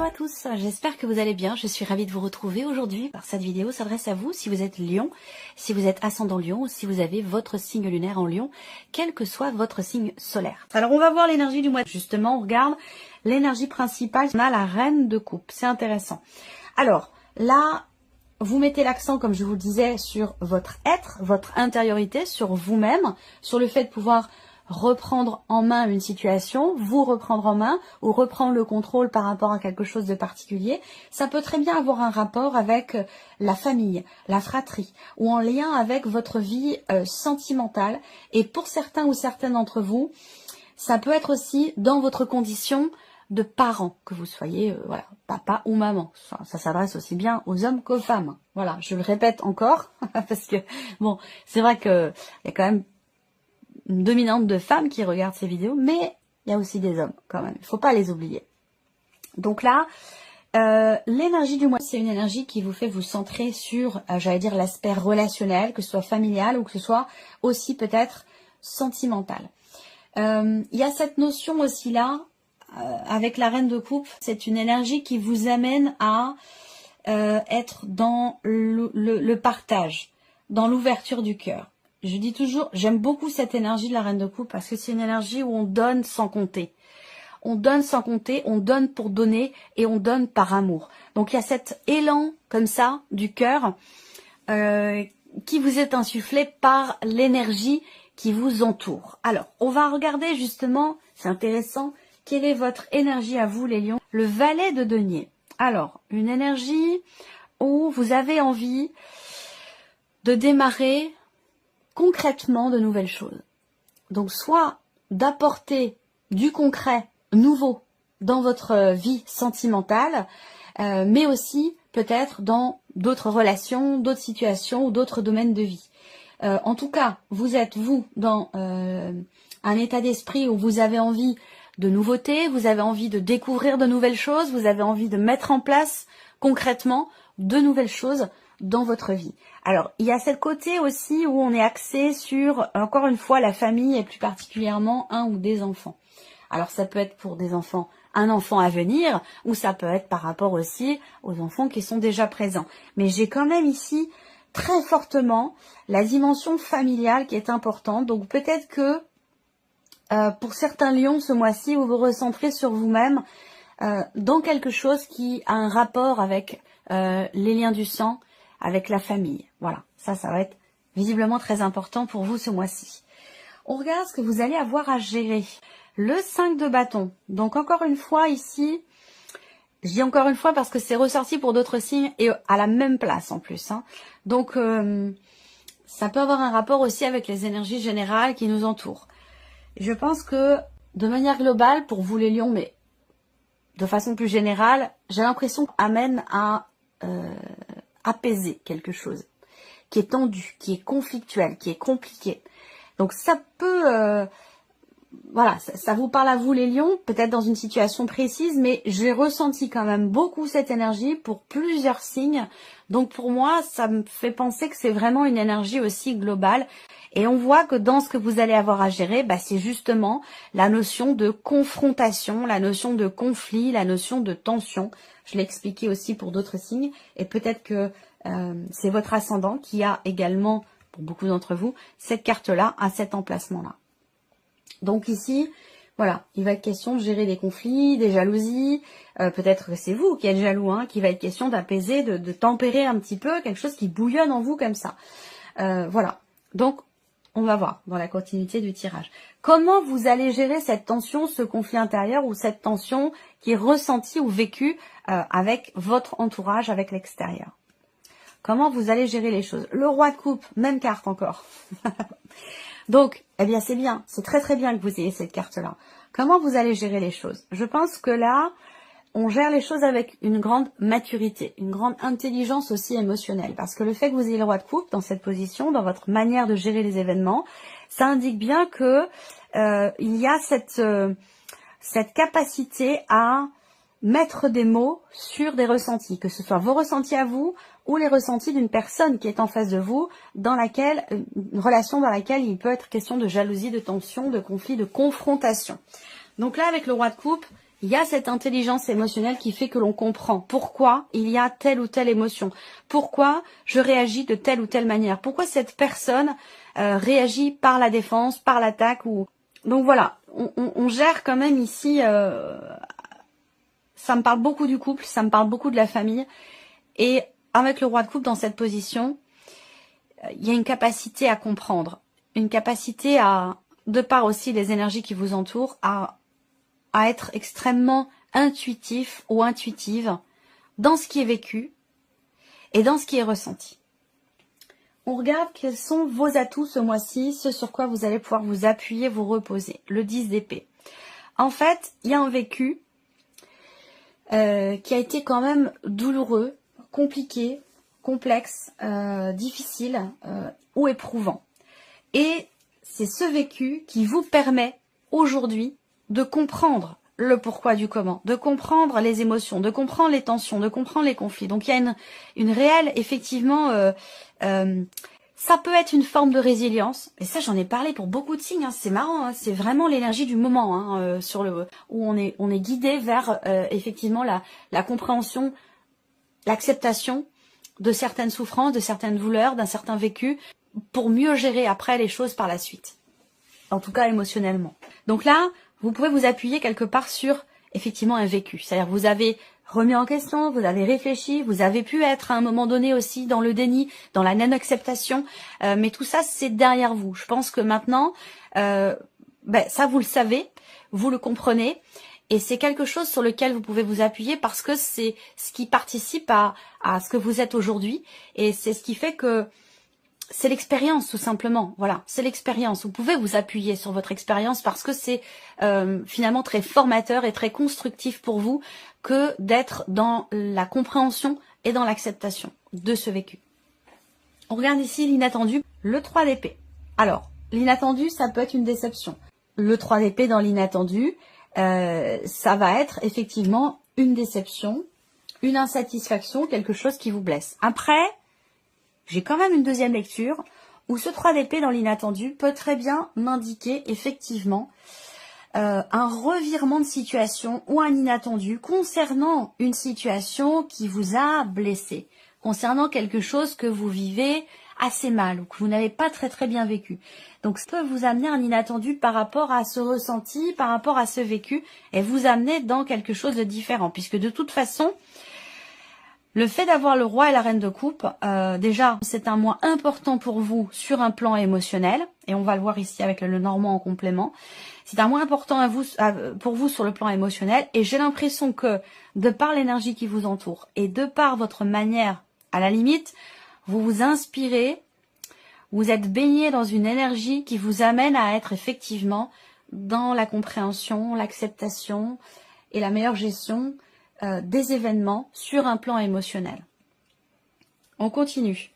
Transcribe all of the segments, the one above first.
Bonjour à tous, j'espère que vous allez bien. Je suis ravie de vous retrouver aujourd'hui. Cette vidéo s'adresse à vous si vous êtes Lion, si vous êtes ascendant Lion ou si vous avez votre signe lunaire en Lion, quel que soit votre signe solaire. Alors on va voir l'énergie du mois. Justement, on regarde l'énergie principale. On a la reine de coupe, c'est intéressant. Alors là, vous mettez l'accent, comme je vous le disais, sur votre être, votre intériorité, sur vous-même, sur le fait de pouvoir reprendre en main une situation, vous reprendre en main ou reprendre le contrôle par rapport à quelque chose de particulier. Ça peut très bien avoir un rapport avec la famille, la fratrie ou en lien avec votre vie sentimentale. Et pour certains ou certaines d'entre vous, ça peut être aussi dans votre condition de parents, que vous soyez voilà, papa ou maman. Ça s'adresse aussi bien aux hommes qu'aux femmes. Voilà, je le répète encore parce que bon, c'est vrai que il y a quand même une dominante de femmes qui regardent ces vidéos, mais il y a aussi des hommes quand même, il ne faut pas les oublier. Donc là, l'énergie du mois, c'est une énergie qui vous fait vous centrer sur, j'allais dire, l'aspect relationnel, que ce soit familial ou que ce soit aussi peut-être sentimental. Il y a cette notion aussi là, avec la reine de coupe, c'est une énergie qui vous amène à être dans le partage, dans l'ouverture du cœur. Je dis toujours, j'aime beaucoup cette énergie de la reine de coupe parce que c'est une énergie où on donne sans compter. On donne sans compter, on donne pour donner et on donne par amour. Donc il y a cet élan comme ça du cœur qui vous est insufflé par l'énergie qui vous entoure. Alors, on va regarder justement, c'est intéressant, quelle est votre énergie à vous les lions. Le valet de denier. Alors, une énergie où vous avez envie de démarrer concrètement de nouvelles choses. Donc soit d'apporter du concret nouveau dans votre vie sentimentale, mais aussi peut-être dans d'autres relations, d'autres situations ou d'autres domaines de vie. En tout cas, vous êtes vous dans un état d'esprit où vous avez envie de nouveautés, vous avez envie de découvrir de nouvelles choses, vous avez envie de mettre en place concrètement de nouvelles choses dans votre vie. Alors, il y a ce côté aussi où on est axé sur, encore une fois, la famille et plus particulièrement un ou des enfants. Alors, ça peut être pour des enfants, un enfant à venir, ou ça peut être par rapport aussi aux enfants qui sont déjà présents. Mais j'ai quand même ici très fortement la dimension familiale qui est importante. Donc, peut-être que pour certains lions, ce mois-ci, vous vous recentrez sur vous-même dans quelque chose qui a un rapport avec les liens du sang, avec la famille. Voilà, ça va être visiblement très important pour vous ce mois-ci. On regarde ce que vous allez avoir à gérer. Le 5 de bâton. Donc encore une fois ici, je dis encore une fois parce que c'est ressorti pour d'autres signes et à la même place en plus. Hein. Donc ça peut avoir un rapport aussi avec les énergies générales qui nous entourent. Je pense que de manière globale, pour vous les lions, mais de façon plus générale, j'ai l'impression qu'on amène à apaiser quelque chose qui est tendu, qui est conflictuel, qui est compliqué. Donc ça peut, voilà, ça vous parle à vous les lions, peut-être dans une situation précise, mais j'ai ressenti quand même beaucoup cette énergie pour plusieurs signes. Donc pour moi, ça me fait penser que c'est vraiment une énergie aussi globale. Et on voit que dans ce que vous allez avoir à gérer, c'est justement la notion de confrontation, la notion de conflit, la notion de tension. Je l'ai expliqué aussi pour d'autres signes. Et peut-être que c'est votre ascendant qui a également, pour beaucoup d'entre vous, cette carte-là à cet emplacement-là. Donc ici, voilà, il va être question de gérer des conflits, des jalousies. Peut-être que c'est vous qui êtes jaloux, hein, qu'il va être question d'apaiser, de tempérer un petit peu quelque chose qui bouillonne en vous comme ça. Voilà, donc on va voir dans la continuité du tirage. Comment vous allez gérer cette tension, ce conflit intérieur ou cette tension qui est ressentie ou vécue avec votre entourage, avec l'extérieur. Comment vous allez gérer les choses. Le roi de coupe, même carte encore. Donc, eh bien c'est bien, c'est très très bien que vous ayez cette carte-là. Comment vous allez gérer les choses? Je pense que là, on gère les choses avec une grande maturité, une grande intelligence aussi émotionnelle. Parce que le fait que vous ayez le roi de coupe dans cette position, dans votre manière de gérer les événements, ça indique bien que il y a cette capacité à mettre des mots sur des ressentis, que ce soit vos ressentis à vous ou les ressentis d'une personne qui est en face de vous, dans laquelle une relation dans laquelle il peut être question de jalousie, de tension, de conflit, de confrontation. Donc là, avec le roi de coupe, Il y a cette intelligence émotionnelle qui fait que l'on comprend pourquoi il y a telle ou telle émotion, pourquoi je réagis de telle ou telle manière, pourquoi cette personne réagit par la défense, par l'attaque. Donc voilà, on gère quand même ici, ça me parle beaucoup du couple, ça me parle beaucoup de la famille. Et avec le roi de coupe dans cette position, il y a une capacité à comprendre, une capacité à, de par aussi les énergies qui vous entourent, à être extrêmement intuitif ou intuitive dans ce qui est vécu et dans ce qui est ressenti. On regarde quels sont vos atouts ce mois-ci, ce sur quoi vous allez pouvoir vous appuyer, vous reposer. Le 10 d'épée. En fait, il y a un vécu qui a été quand même douloureux, compliqué, complexe, difficile ou éprouvant. Et c'est ce vécu qui vous permet aujourd'hui de comprendre le pourquoi du comment, de comprendre les émotions, de comprendre les tensions, de comprendre les conflits. Donc il y a une réelle, effectivement, ça peut être une forme de résilience. Et ça, j'en ai parlé pour beaucoup de signes. Hein. C'est marrant, hein. C'est vraiment l'énergie du moment hein, où on est guidé vers effectivement la compréhension, l'acceptation de certaines souffrances, de certaines douleurs, d'un certain vécu, pour mieux gérer après les choses par la suite. En tout cas émotionnellement. Donc là, vous pouvez vous appuyer quelque part sur effectivement un vécu. C'est-à-dire vous avez remis en question, vous avez réfléchi, vous avez pu être à un moment donné aussi dans le déni, dans la non-acceptation, mais tout ça c'est derrière vous. Je pense que maintenant, ça vous le savez, vous le comprenez, et c'est quelque chose sur lequel vous pouvez vous appuyer parce que c'est ce qui participe à ce que vous êtes aujourd'hui, et c'est ce qui fait que c'est l'expérience tout simplement, voilà, c'est l'expérience. Vous pouvez vous appuyer sur votre expérience parce que c'est finalement très formateur et très constructif pour vous que d'être dans la compréhension et dans l'acceptation de ce vécu. On regarde ici l'inattendu, le 3 d'épée. Alors, l'inattendu, ça peut être une déception. Le 3 d'épée dans l'inattendu, ça va être effectivement une déception, une insatisfaction, quelque chose qui vous blesse. Après, j'ai quand même une deuxième lecture où ce 3 d'épée dans l'inattendu peut très bien m'indiquer effectivement un revirement de situation ou un inattendu concernant une situation qui vous a blessé, concernant quelque chose que vous vivez assez mal ou que vous n'avez pas très bien vécu. Donc ça peut vous amener un inattendu par rapport à ce ressenti, par rapport à ce vécu et vous amener dans quelque chose de différent puisque de toute façon, le fait d'avoir le roi et la reine de coupe, déjà, c'est un mois important pour vous sur un plan émotionnel. Et on va le voir ici avec le normand en complément. C'est un mois important pour vous sur le plan émotionnel. Et j'ai l'impression que, de par l'énergie qui vous entoure et de par votre manière, à la limite, vous vous inspirez, vous êtes baigné dans une énergie qui vous amène à être effectivement dans la compréhension, l'acceptation et la meilleure gestion des événements sur un plan émotionnel. On continue.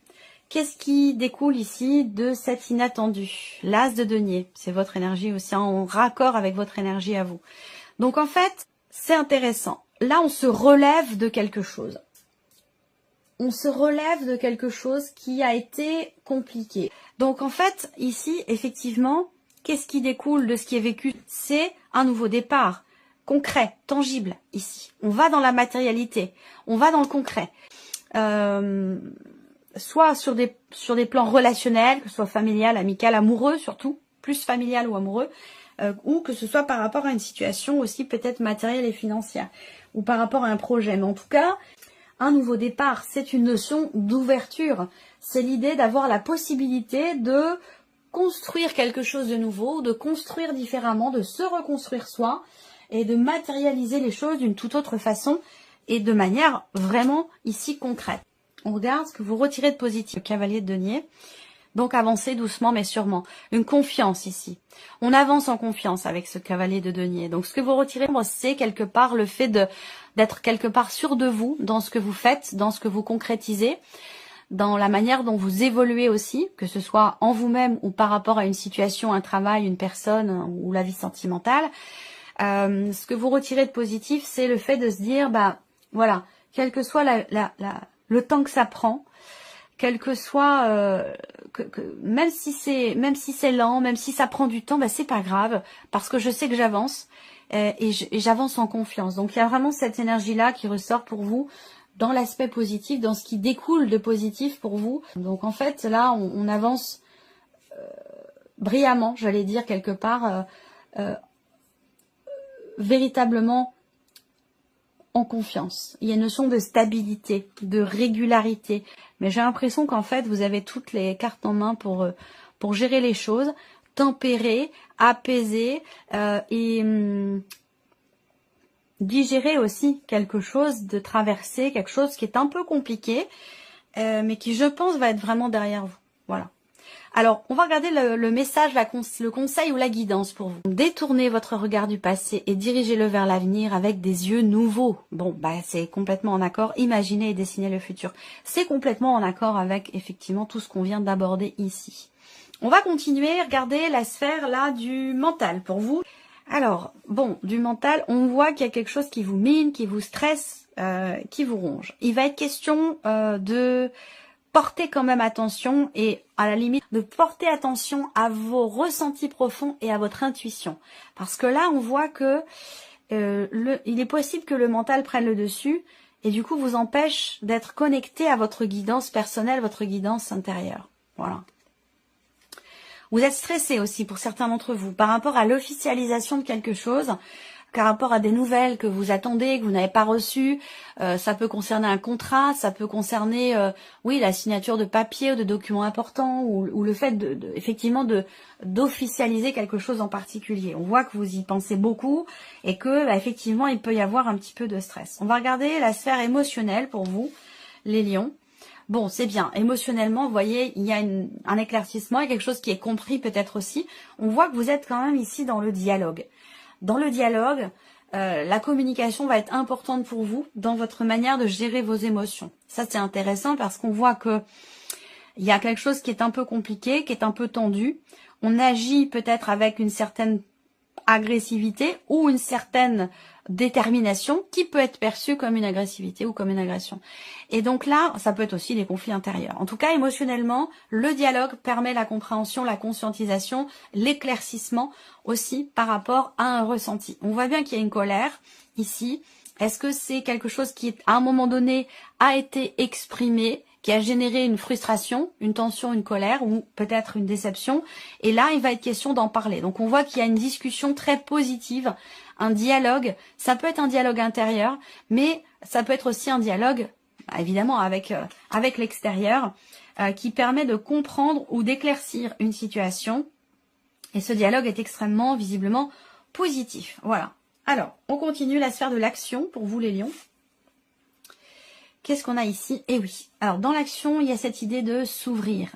Qu'est-ce qui découle ici de cet inattendu? L'as de denier, c'est votre énergie aussi en raccord avec votre énergie à vous. Donc en fait, c'est intéressant. Là, on se relève de quelque chose. On se relève de quelque chose qui a été compliqué. Donc en fait, ici, effectivement, qu'est-ce qui découle de ce qui est vécu? C'est un nouveau départ. Concret, tangible ici. On va dans la matérialité, on va dans le concret. Soit sur des plans relationnels, que ce soit familial, amical, amoureux surtout, plus familial ou amoureux, ou que ce soit par rapport à une situation aussi peut-être matérielle et financière, ou par rapport à un projet. Mais en tout cas, un nouveau départ, c'est une notion d'ouverture. C'est l'idée d'avoir la possibilité de construire quelque chose de nouveau, de construire différemment, de se reconstruire soi, et de matérialiser les choses d'une toute autre façon et de manière vraiment ici concrète. On regarde ce que vous retirez de positif. Le cavalier de denier. Donc avancez doucement mais sûrement. Une confiance ici. On avance en confiance avec ce cavalier de denier. Donc ce que vous retirez, c'est quelque part le fait d'être quelque part sûr de vous dans ce que vous faites, dans ce que vous concrétisez, dans la manière dont vous évoluez aussi, que ce soit en vous-même ou par rapport à une situation, un travail, une personne ou la vie sentimentale. Ce que vous retirez de positif, c'est le fait de se dire, voilà, quel que soit le temps que ça prend, quel que soit, même si c'est lent, même si ça prend du temps, c'est pas grave, parce que je sais que j'avance et j'avance en confiance. Donc il y a vraiment cette énergie-là qui ressort pour vous dans l'aspect positif, dans ce qui découle de positif pour vous. Donc en fait, là, on avance brillamment, j'allais dire quelque part, véritablement en confiance. Il y a une notion de stabilité, de régularité. Mais j'ai l'impression qu'en fait, vous avez toutes les cartes en main pour gérer les choses, tempérer, apaiser et digérer aussi quelque chose de traversé, quelque chose qui est un peu compliqué, mais qui, je pense, va être vraiment derrière vous. Voilà. Alors, on va regarder le message, le conseil ou la guidance pour vous. Détournez votre regard du passé et dirigez-le vers l'avenir avec des yeux nouveaux. Bon, bah c'est complètement en accord. Imaginez et dessinez le futur. C'est complètement en accord avec, effectivement, tout ce qu'on vient d'aborder ici. On va continuer, regarder la sphère, là, du mental pour vous. Alors, bon, du mental, on voit qu'il y a quelque chose qui vous mine, qui vous stresse, qui vous ronge. Il va être question de porter quand même attention et à la limite de porter attention à vos ressentis profonds et à votre intuition. Parce que là, on voit que il est possible que le mental prenne le dessus et du coup vous empêche d'être connecté à votre guidance personnelle, votre guidance intérieure. Voilà. Vous êtes stressé aussi pour certains d'entre vous par rapport à l'officialisation de quelque chose, par rapport à des nouvelles que vous attendez, que vous n'avez pas reçues. Ça peut concerner un contrat, ça peut concerner oui, la signature de papier ou de documents importants ou le fait effectivement d'officialiser quelque chose en particulier. On voit que vous y pensez beaucoup et que bah, effectivement il peut y avoir un petit peu de stress. On va regarder la sphère émotionnelle pour vous, les lions. Bon, c'est bien. Émotionnellement, vous voyez, il y a un éclaircissement et quelque chose qui est compris peut-être aussi. On voit que vous êtes quand même ici dans le dialogue. Dans le dialogue, la communication va être importante pour vous dans votre manière de gérer vos émotions. Ça, c'est intéressant parce qu'on voit que il y a quelque chose qui est un peu compliqué, qui est un peu tendu. On agit peut-être avec une certaine agressivité ou une certaine détermination qui peut être perçue comme une agressivité ou comme une agression. Et donc là, ça peut être aussi des conflits intérieurs. En tout cas, émotionnellement, le dialogue permet la compréhension, la conscientisation, l'éclaircissement aussi par rapport à un ressenti. On voit bien qu'il y a une colère ici. Est-ce que c'est quelque chose qui, à un moment donné, a été exprimé, qui a généré une frustration, une tension, une colère ou peut-être une déception. Et là, il va être question d'en parler. Donc, on voit qu'il y a une discussion très positive, un dialogue. Ça peut être un dialogue intérieur, mais ça peut être aussi un dialogue, évidemment, avec l'extérieur, qui permet de comprendre ou d'éclaircir une situation. Et ce dialogue est extrêmement, visiblement, positif. Voilà. Alors, on continue la sphère de l'action pour vous, les lions. Qu'est-ce qu'on a ici? Eh oui, alors dans l'action, il y a cette idée de s'ouvrir,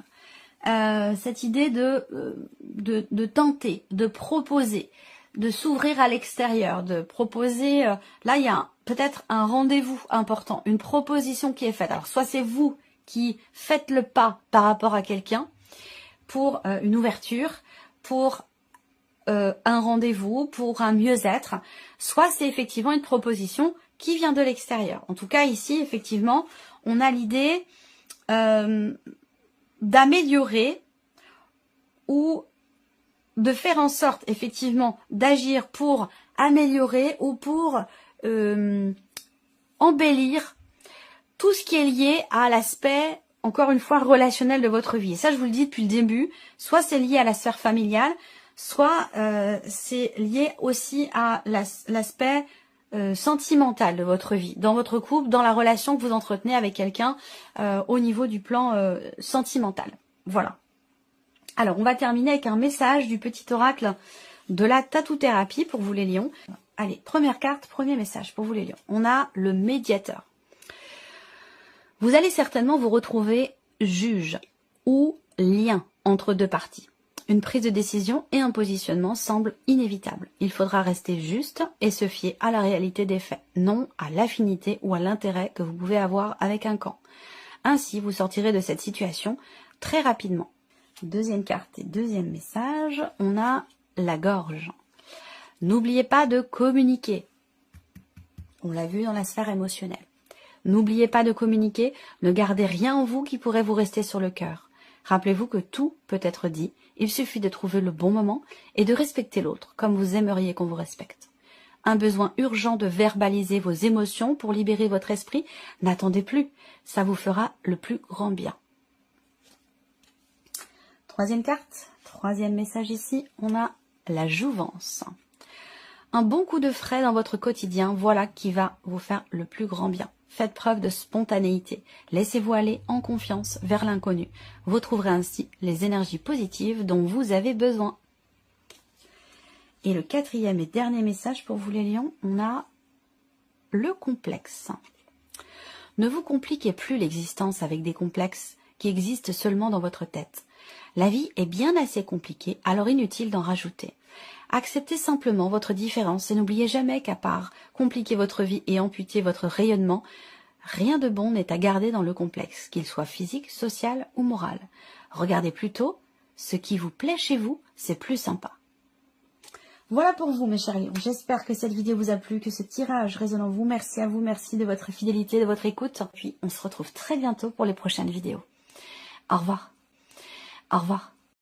cette idée de tenter, de proposer, de s'ouvrir à l'extérieur, de proposer, là il y a peut-être un rendez-vous important, une proposition qui est faite. Alors soit c'est vous qui faites le pas par rapport à quelqu'un pour une ouverture, pour un rendez-vous, pour un mieux-être, soit c'est effectivement une proposition qui vient de l'extérieur. En tout cas, ici, effectivement, on a l'idée d'améliorer ou de faire en sorte, effectivement, d'agir pour améliorer ou pour embellir tout ce qui est lié à l'aspect, encore une fois, relationnel de votre vie. Et ça, je vous le dis depuis le début, soit c'est lié à la sphère familiale, soit c'est lié aussi à l'aspect sentimentale de votre vie, dans votre couple, dans la relation que vous entretenez avec quelqu'un au niveau du plan sentimental. Voilà. Alors, on va terminer avec un message du petit oracle de la tatou-thérapie pour vous les lions. Allez, première carte, premier message pour vous les lions. On a le médiateur. Vous allez certainement vous retrouver juge ou lien entre deux parties. Une prise de décision et un positionnement semblent inévitables. Il faudra rester juste et se fier à la réalité des faits, non à l'affinité ou à l'intérêt que vous pouvez avoir avec un camp. Ainsi, vous sortirez de cette situation très rapidement. Deuxième carte et deuxième message, on a la gorge. N'oubliez pas de communiquer. On l'a vu dans la sphère émotionnelle. N'oubliez pas de communiquer, ne gardez rien en vous qui pourrait vous rester sur le cœur. Rappelez-vous que tout peut être dit, il suffit de trouver le bon moment et de respecter l'autre comme vous aimeriez qu'on vous respecte. un besoin urgent de verbaliser vos émotions pour libérer votre esprit, n'attendez plus, ça vous fera le plus grand bien. Troisième carte, troisième message ici, on a la jouvence. Un bon coup de frais dans votre quotidien, voilà qui va vous faire le plus grand bien. Faites preuve de spontanéité. Laissez-vous aller en confiance vers l'inconnu. Vous trouverez ainsi les énergies positives dont vous avez besoin. Et le quatrième et dernier message pour vous les lions, on a le complexe. Ne vous compliquez plus l'existence avec des complexes qui existent seulement dans votre tête. La vie est bien assez compliquée, alors inutile d'en rajouter. Acceptez simplement votre différence et n'oubliez jamais qu'à part compliquer votre vie et amputer votre rayonnement, rien de bon n'est à garder dans le complexe, qu'il soit physique, social ou moral. Regardez plutôt ce qui vous plaît chez vous, c'est plus sympa. Voilà pour vous mes chers lions, j'espère que cette vidéo vous a plu, que ce tirage résonne en vous. Merci à vous, merci de votre fidélité, de votre écoute. Puis on se retrouve très bientôt pour les prochaines vidéos. Au revoir. Au revoir.